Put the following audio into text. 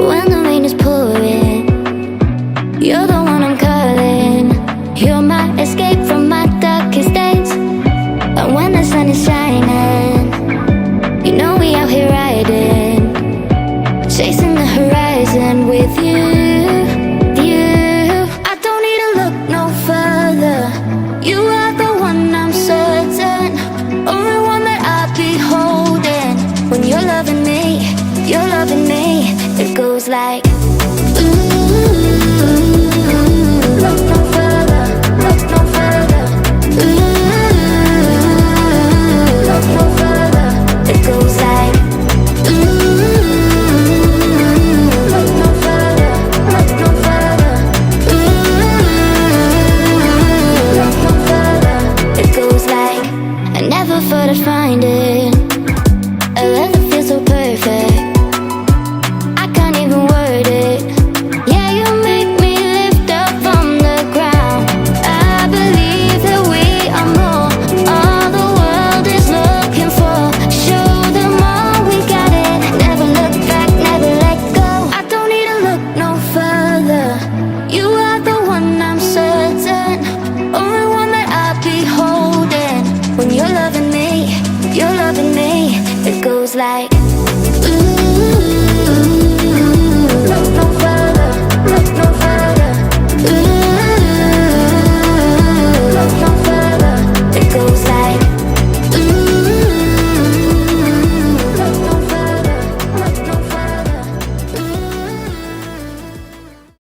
when the rain is pouring. You're the one I'm calling. You're my escape from my darkest days. And when the sun is shining, you know we out here riding, chasing the horizon with you. I don't need to look no further. You are the one I'm certain, only one that I'll be holding. When you're loving me, it goes like